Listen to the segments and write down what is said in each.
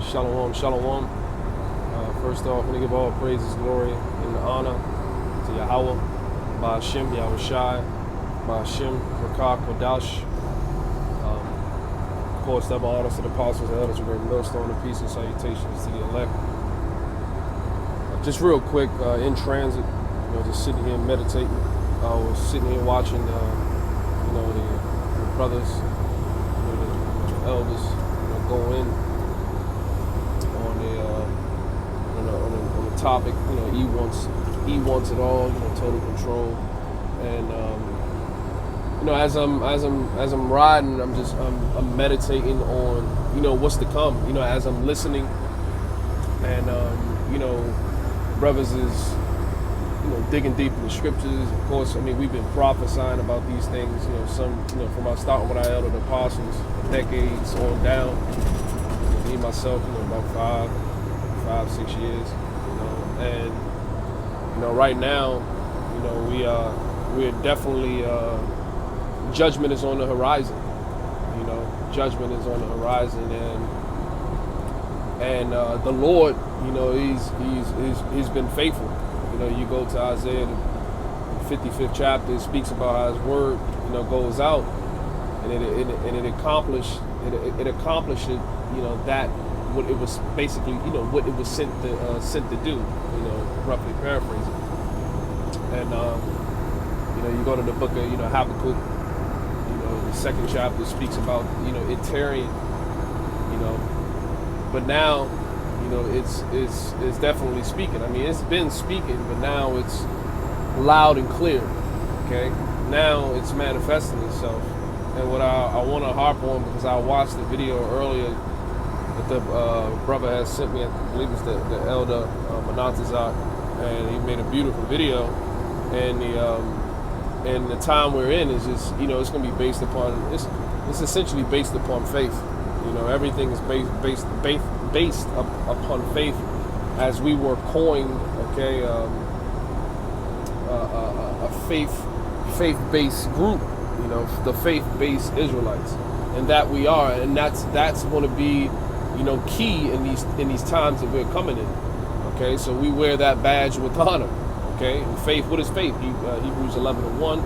Shalom, shalom. First off, I'm going to give all praises, glory, and honor to Yahweh, Ba'ashem, Yahweh Shai, Ba'ashem, Rakak, Kodash. Of course, double honors to the apostles and elders, a great millstone of peace and salutations to the elect. Just real quick, in transit, just sitting here meditating. I was sitting here watching, the brothers, the elders, go in on the topic. He wants it all. Total control. And as I'm riding, I'm meditating on what's to come. As I'm listening, and brothers is digging deep in the scriptures. Of course, we've been prophesying about these things. Some from our starting with our elder apostles, for decades on down. Me myself, about 5-6 years. And right now, we're definitely judgment is on the horizon. Judgment is on the horizon, and the Lord, he's been faithful. You go to Isaiah, the 55th chapter, it speaks about how His word, goes out, and it accomplished that what it was basically, what it was sent to do. Roughly paraphrasing. And you go to the book of Habakkuk. The second chapter speaks about it tarrying. But now, it's definitely speaking. It's been speaking, but now it's loud and clear. Okay, now it's manifesting itself. And what I want to harp on, because I watched the video earlier that the brother has sent me, I believe it's the elder Monatazak, and he made a beautiful video. And the time we're in is just it's going to be based upon it's essentially based upon faith. Everything is based upon faith, as we were coined, okay, a faith-based group, the faith-based Israelites, and that we are, and that's going to be key in these times that we're coming in. Okay, so we wear that badge with honor. Okay, and faith. What is faith? Hebrews 11:1.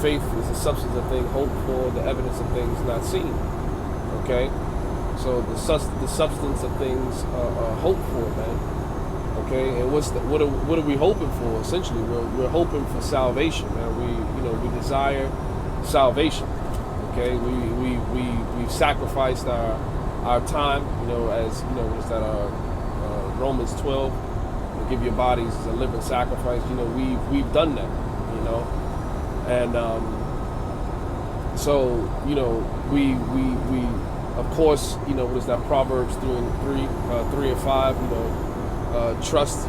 Faith is the substance of things hoped for, the evidence of things not seen. Okay, so the substance of things hoped for, man. Okay, and what are we hoping for? Essentially, we're hoping for salvation, man. We desire salvation. Okay, we've sacrificed our time. As what is that? Romans 12. Give your bodies as a living sacrifice. We've done that. And so we of course what is that? Proverbs 3 and 5. Trust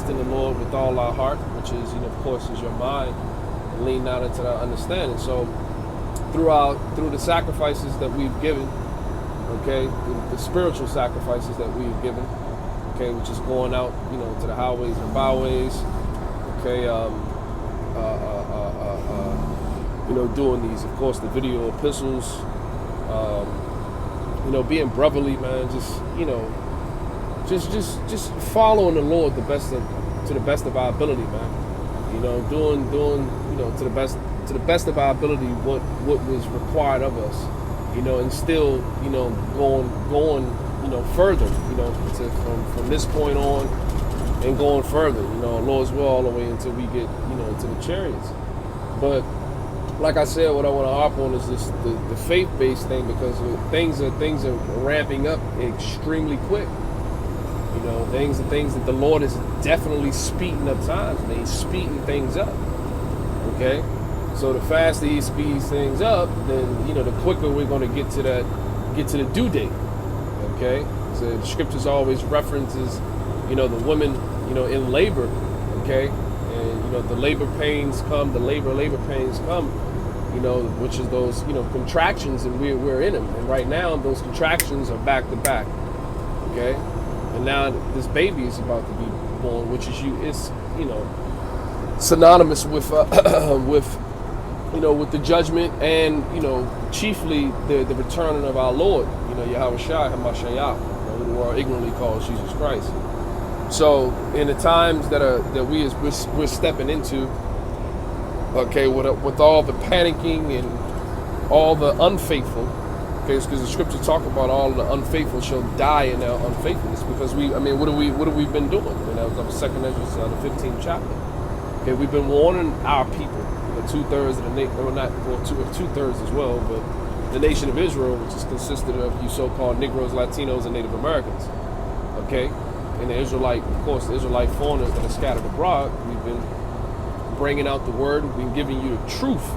in the Lord with all our heart, which is of course is your mind, and lean not into that understanding. So through the sacrifices that we've given, okay, the spiritual sacrifices that we've given, okay, which is going out, to the highways and byways, okay, doing these, of course, the video epistles, being brotherly, man, just following the Lord to the best of our ability, man. Doing to the best of our ability what was required of us, and still, going further, from this point on and going further, Lord's will, all the way until we get, to the chariots. But like I said, what I want to harp on is this the faith-based thing, because things are ramping up extremely quick. Things that the Lord is definitely speeding up times, and He's speeding things up. Okay, so the faster He speeds things up, then the quicker we're going to get to the due date. Okay, so the scriptures always references, the women, in labor. Okay, and the labor pains come, the labor pains come, which is those, contractions, and we're in them. And right now, those contractions are back to back. Okay, and now this baby is about to be born, which is it's synonymous with with the judgment and chiefly the returning of our Lord, Yahweh Shai Hamashiach. who the world ignorantly calls Jesus Christ. So in the times that we're stepping into, okay, with all the panicking and all the unfaithful, okay, because the scripture talk about all the unfaithful shall die in their unfaithfulness. Because what have we been doing? That was 2 Ezra, the 15th chapter. Okay, we've been warning our people, 2/3 of the nation, or not, well, 2/3 as well, but the nation of Israel, which is consisted of you so-called Negroes, Latinos, and Native Americans. Okay, and the Israelite, of course, the Israelite foreigners that are scattered abroad. We've been bringing out the word. We've been giving you the truth.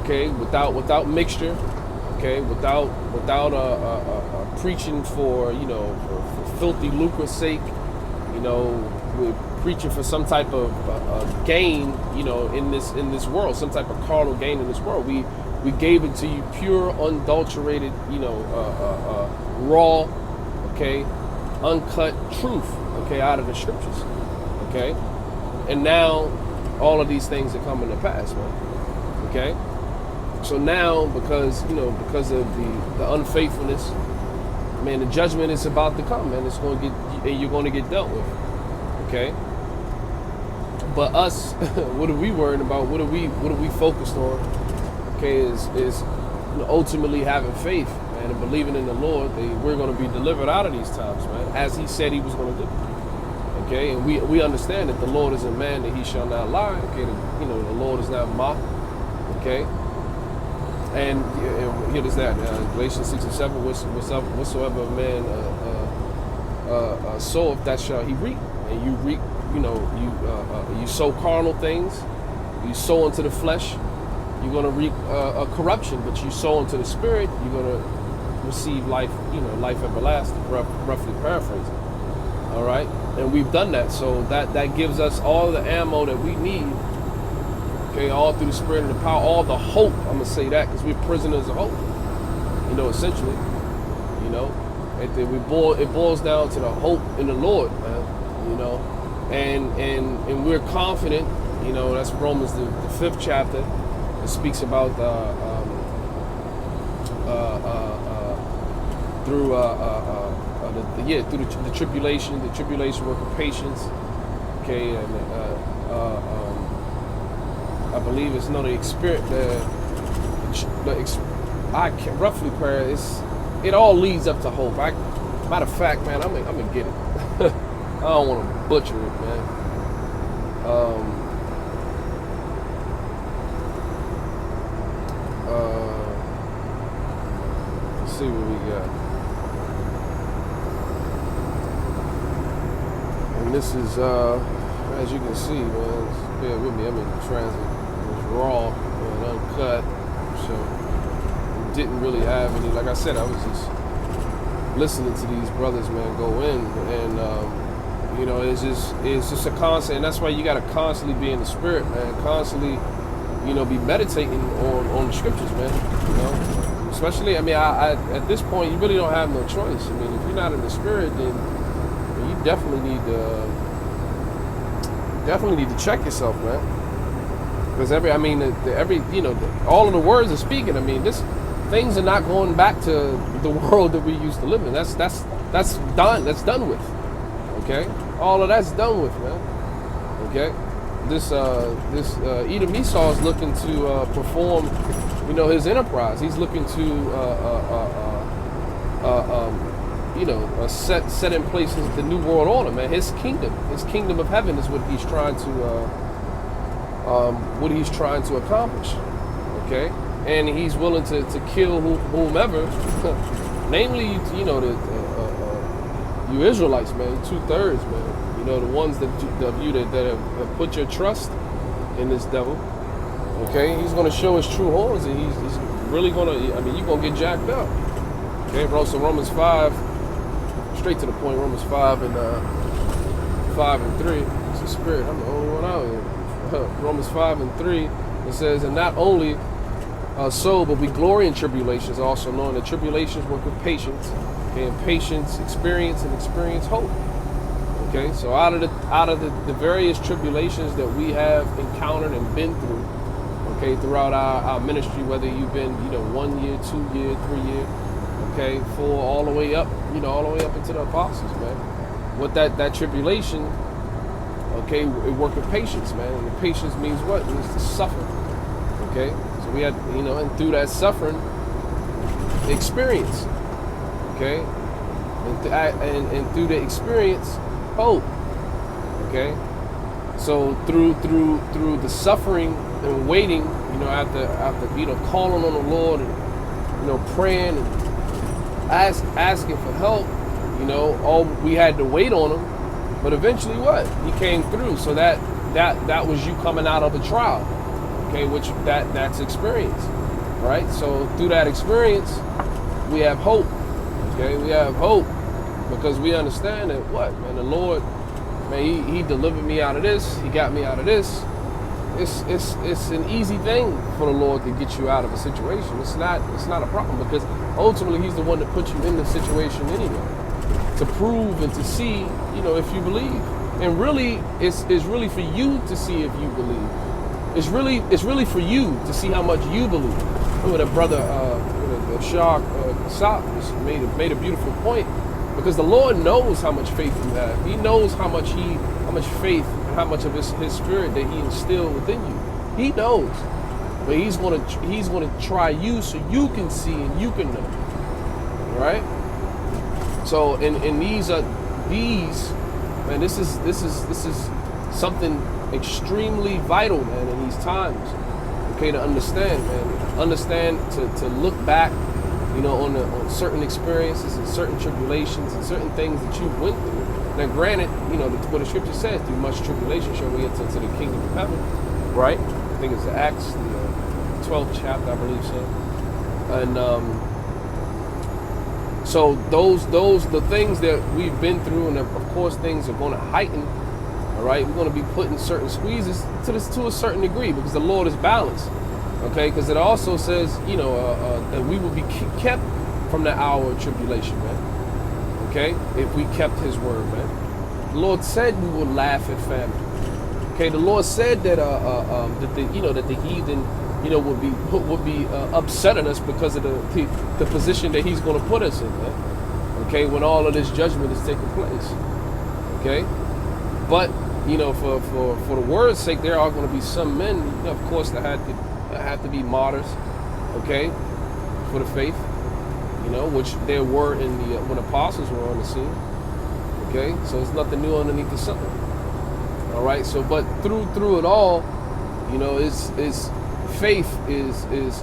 Okay, without mixture. Okay, without preaching for for filthy lucre's sake. We're preaching for some type of gain, in this world, some type of carnal gain in this world. We gave it to you pure, unadulterated, raw, okay, uncut truth, okay, out of the scriptures, okay. And now all of these things are coming to pass, man. Okay. So now, because of the unfaithfulness, man, the judgment is about to come, man. It's going to get, and you're going to get dealt with. Okay. But us, what are we worried about? What are we focused on? Okay, is ultimately having faith, man, and believing in the Lord. We're going to be delivered out of these times, man, as He said He was going to do. Okay, and we understand that the Lord is a man that He shall not lie. Okay, the Lord is not mocked. Okay. And here is that, Galatians 6 and 7, whatsoever a man soweth, that shall he reap. And you reap, you sow carnal things, you sow into the flesh, you're going to reap a corruption, but you sow into the spirit, you're going to receive life, life everlasting, roughly paraphrasing. All right? And we've done that, so that gives us all the ammo that we need. Okay, all through the spirit and the power, all the hope. I'm gonna say that because we're prisoners of hope. Essentially, it boils down to the hope in the Lord, man. And we're confident. That's Romans the 5th chapter. It speaks about through the tribulation work of patience. Okay, and I believe it's the experience. I can roughly prayer. It all leads up to hope. Matter of fact, man, I'm gonna get it. I don't want to butcher it, man. Let's see what we got. And this is, as you can see, man. Bear with me. I'm in transit. Raw and uncut, so didn't really have any. Like I said, I was just listening to these brothers, man, go in, and it's just a constant, and that's why you got to constantly be in the spirit, man. Constantly, be meditating on the scriptures, man. Especially, I at this point, you really don't have no choice. If you're not in the spirit, then you definitely need to check yourself, man. Because all of the words are speaking. Things are not going back to the world that we used to live in. That's done. That's done with. Okay, all of that's done with, man. Okay, this Edom Esau is looking to perform, his enterprise. He's looking to set in place the new world order, man. His kingdom of heaven is what he's trying to accomplish, okay? And he's willing to kill whomever, namely, you Israelites, man, 2/3, man. The ones that have put your trust in this devil, okay? He's going to show his true horns, and he's really going to, you're going to get jacked up, okay? Bro, so Romans 5, straight to the point, Romans 5 and 3, it's the spirit, I'm the only one out here. Romans 5 and 3, it says, and not only so, but we glory in tribulations, also knowing that tribulations work with patience, okay, and patience experience, and experience hope. Okay, so out of the various tribulations that we have encountered and been through, okay, throughout our ministry, whether you've been 1 year, 2 year, 3 year, okay, for all the way up, all the way up into the apostles, man. What that tribulation, okay, it worked with patience, man. And the patience means what? It means to suffer, okay? So we had, and through that suffering, experience, okay? And through the experience, hope, okay? So through the suffering and waiting, after calling on the Lord and praying and asking for help, all we had to wait on him, but eventually what? He came through. So that was you coming out of a trial, okay? Which that's experience, right? So through that experience, we have hope, okay? We have hope because we understand that what, man, the Lord, man, he delivered me out of this. He got me out of this. It's an easy thing for the Lord to get you out of a situation. It's not a problem because ultimately he's the one that put you in the situation anyway, to prove and to see, if you believe. And really, it's really for you to see if you believe. It's really for you to see how much you believe. Remember that brother, Shah Kasab made a beautiful point. Because the Lord knows how much faith you have. He knows how much faith and how much of his spirit that he instilled within you. He knows. But he's gonna try you so you can see and you can know. All right? So and these, man, this is something extremely vital, man, in these times. Okay, to understand, man. Understand to look back, on certain experiences and certain tribulations and certain things that you went through. Now, granted, what the scripture says, through much tribulation shall we enter into the kingdom of heaven, right? I think it's Acts, the 12th chapter, I believe so. And so the things that we've been through, and of course things are going to heighten. All right, we're going to be put in certain squeezes to a certain degree because the Lord is balanced. Okay, because it also says, that we will be kept from the hour of tribulation, man. Okay, if we kept his word, man. The Lord said we would laugh at famine. Okay, the Lord said that that the heathen, would be upset at us because of the position that he's going to put us in, man. Okay, when all of this judgment is taking place. Okay, but for the word's sake, there are going to be some men, of course, that have to be martyrs, okay, for the faith, which there were in the when apostles were on the scene, okay. So it's nothing new underneath the sun. All right. So, but through it all, is faith is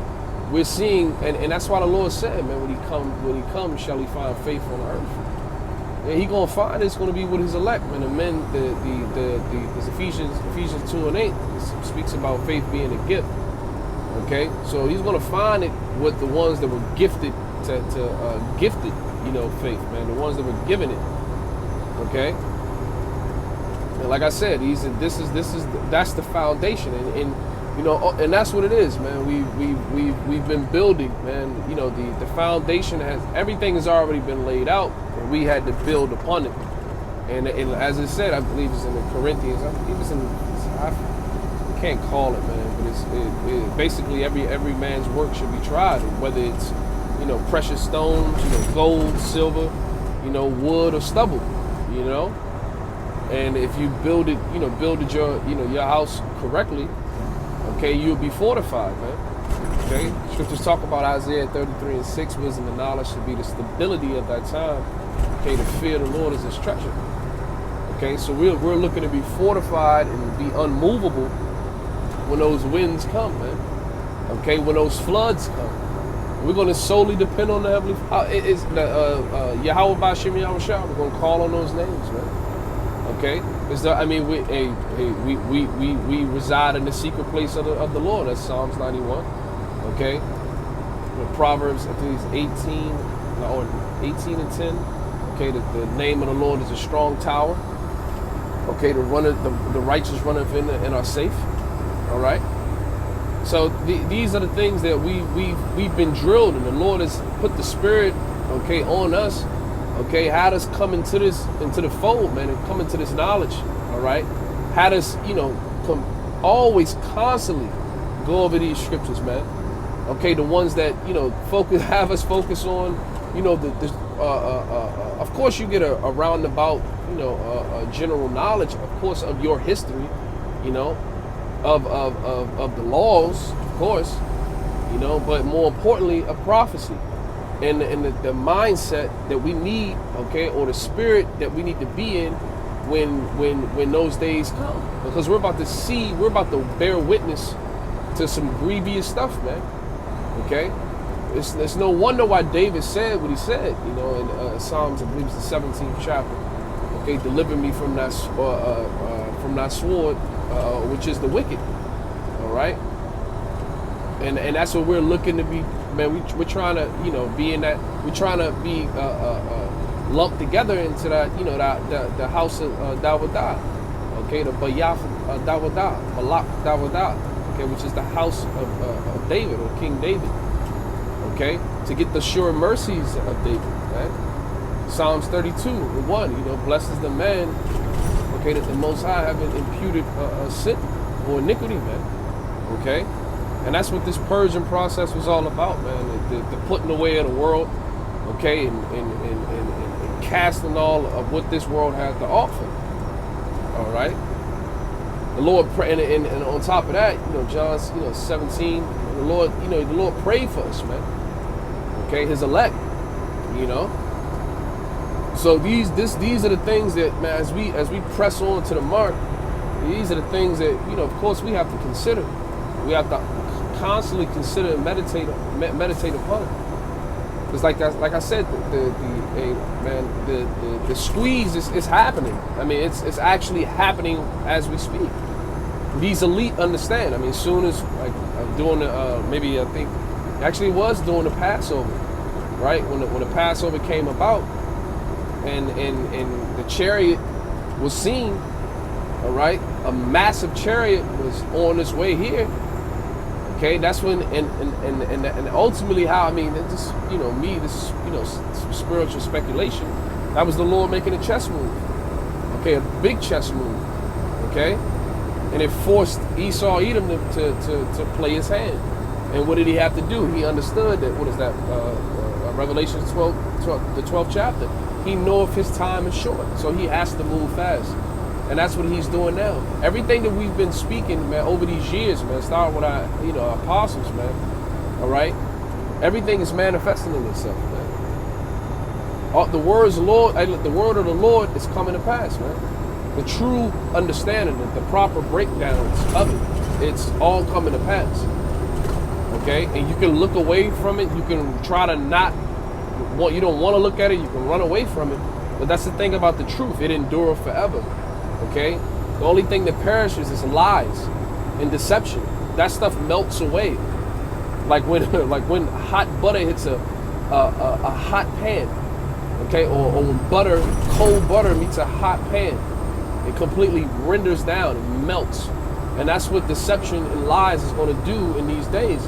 we're seeing, and that's why the Lord said, man, when he comes, shall he find faith on earth? And he gonna find it's gonna be with his elect, man. The men, the Ephesians 2:8 speaks about faith being a gift. Okay, so he's gonna find it with the ones that were gifted gifted, faith, man. The ones that were given it. Okay, and like I said, that's the foundation, and that's what it is, man. We've been building, man. The foundation everything has already been laid out, and we had to build upon it. And as it said, I believe it's in the Corinthians. I believe it's I can't call it, man, but it's basically every man's work should be tried, whether it's precious stones, gold, silver, wood or stubble, and if you builded your house correctly, okay, you'll be fortified, man. Okay, scriptures talk about Isaiah 33:6, wisdom and knowledge should be the stability of that time. Okay, the fear of the Lord is his treasure. Okay, so we're looking to be fortified and be unmovable when those winds come, man. Okay, when those floods come, we're going to solely depend on the heavenly. It's the Yahweh Bashim Yahushua. We're going to call on those names, man. Okay, we reside in the secret place of the Lord. That's Psalms 91. Okay, with Proverbs, I think it's 18 and 10. Okay, the name of the Lord is a strong tower. Okay, the righteous runneth in and are safe. All right. So these are the things that we've been drilled, and the Lord has put the Spirit, okay, on us. Okay, had us come into the fold, man, and come into this knowledge. All right, had us, always constantly go over these scriptures, man. Okay, the ones that have us focus on, of course you get a roundabout, general knowledge, of course, of your history, of the laws, of course, but more importantly, a prophecy, and the mindset that we need, okay, or the spirit that we need to be in when those days come, because we're about to bear witness to some grievous stuff, man. Okay, it's no wonder why David said what he said, in Psalms, I believe it's the 17th chapter. Okay, deliver me from that sword, which is the wicked. All right, and that's what we're looking to be, man. We're trying to, be in that. We're trying to be lumped together into that, the house of Dawadah. Okay, the Bayaf Dawadah, Malak Dawadah. Okay, which is the house of David, or King David. Okay, to get the sure mercies of David. Right? Psalms 32:1. Blessed is the man, okay, that the Most High haven't imputed sin or iniquity, man. Okay, and that's what this purging process was all about, man. The putting away of the world, okay, and casting all of what this world has to offer. All right. The Lord, and on top of that, John, 17. The Lord, the Lord prayed for us, man. Okay, His elect, So these are the things that, man, as we press on to the mark, these are the things that, of course, we have to consider. We have to constantly consider and meditate upon. Because like I said, the squeeze is happening. I mean, it's actually happening as we speak. These elite understand. I mean, as soon as doing maybe I think actually it was during the Passover, right? When the Passover came about, and the chariot was seen, all right, a massive chariot was on its way here. Okay, that's when and ultimately how, I mean, it just, this some spiritual speculation. That was the Lord making a chess move. Okay, a big chess move. Okay, and it forced Esau Edom to play his hand. And what did he have to do? He understood that, what is that? Revelation 12, the 12th chapter. He knoweth his time is short, so he has to move fast. And that's what he's doing now. Everything that we've been speaking, man, over these years, man, starting with our, apostles, man. All right, everything is manifesting in itself, man. The word of the Lord is coming to pass, man. The true understanding, the proper breakdowns of it, it's all coming to pass. Okay, and you can look away from it. You can try to you don't want to look at it. You can run away from it. But that's the thing about the truth. It endures forever. Okay, the only thing that perishes is lies and deception. That stuff melts away, like when hot butter hits a hot pan. Okay, or when cold butter meets a hot pan, it completely renders down and melts. And that's what deception and lies is going to do in these days.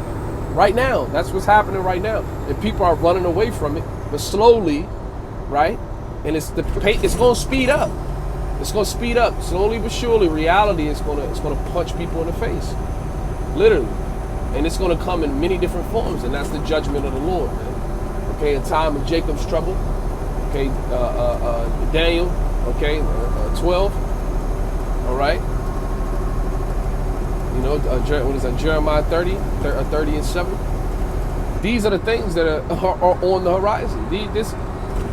Right now, that's what's happening right now. And people are running away from it, but slowly, right? And it's going to speed up. It's going to speed up slowly but surely. Reality is going to punch people in the face, literally, and it's going to come in many different forms. And that's the judgment of the Lord, man. Okay, in time of Jacob's trouble. Okay, Daniel. Okay, 12. All right. What is that? Jeremiah 30 and 7. These are the things that are on the horizon.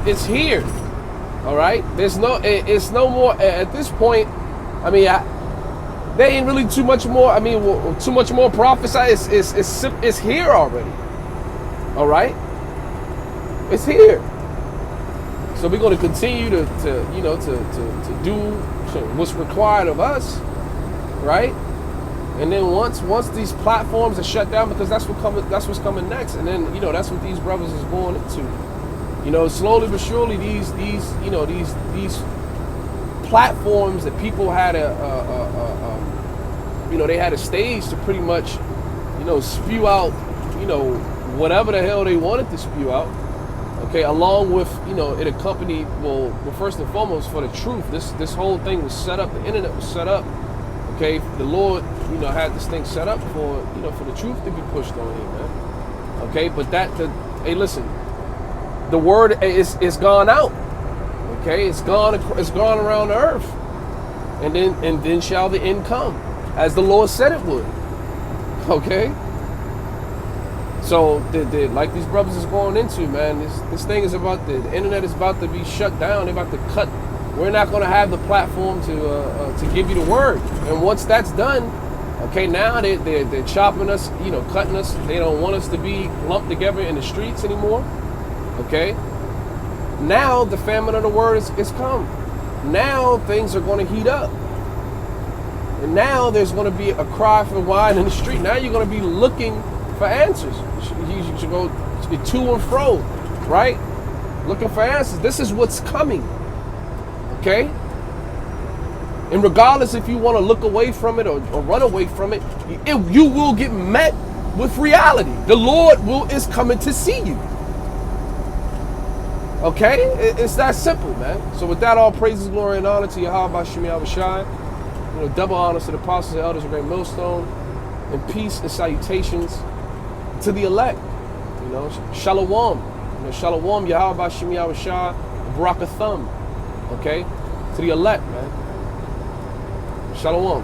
It's here. All right. It's no more at this point. I mean, there ain't really too much more. I mean, too much more prophesy. It's here already. All right. It's here. So we're going to continue to do what's required of us, right? And then once these platforms are shut down, because that's what's coming next, and then that's what these brothers is going into. Slowly but surely, these platforms that people had they had a stage to pretty much spew out whatever the hell they wanted to spew out. Okay, along with it accompanied, well first and foremost, for the truth. This whole thing was set up. The internet was set up. Okay, the Lord had this thing set up for the truth to be pushed on here, man. Okay, but hey, listen, the word is gone out. Okay, it's gone around the earth, and then shall the end come, as the Lord said it would. Okay, so like these brothers is going into, man, this thing is about the internet is about to be shut down. They're about to cut. We're not going to have the platform to give you the word, and once that's done, okay, now they're chopping us, cutting us. They don't want us to be lumped together in the streets anymore. Okay. Now the famine of the word is come. Now things are going to heat up. And now there's going to be a cry for wine in the street. Now you're going to be looking for answers. You should go to and fro, right? Looking for answers. This is what's coming. Okay? And regardless if you want to look away from it or run away from it, you will get met with reality. The Lord is coming to see you. Okay? It's that simple, man. So with that, all praises, glory, and honor to Yahweh Bashim Yahushai. Double honors to the apostles and elders of Great Millstone. And peace and salutations to the elect. Shalom. Shalom, Yahweh Bashim Yahushai, Barakathum. Okay? To the elect, man. Shalom.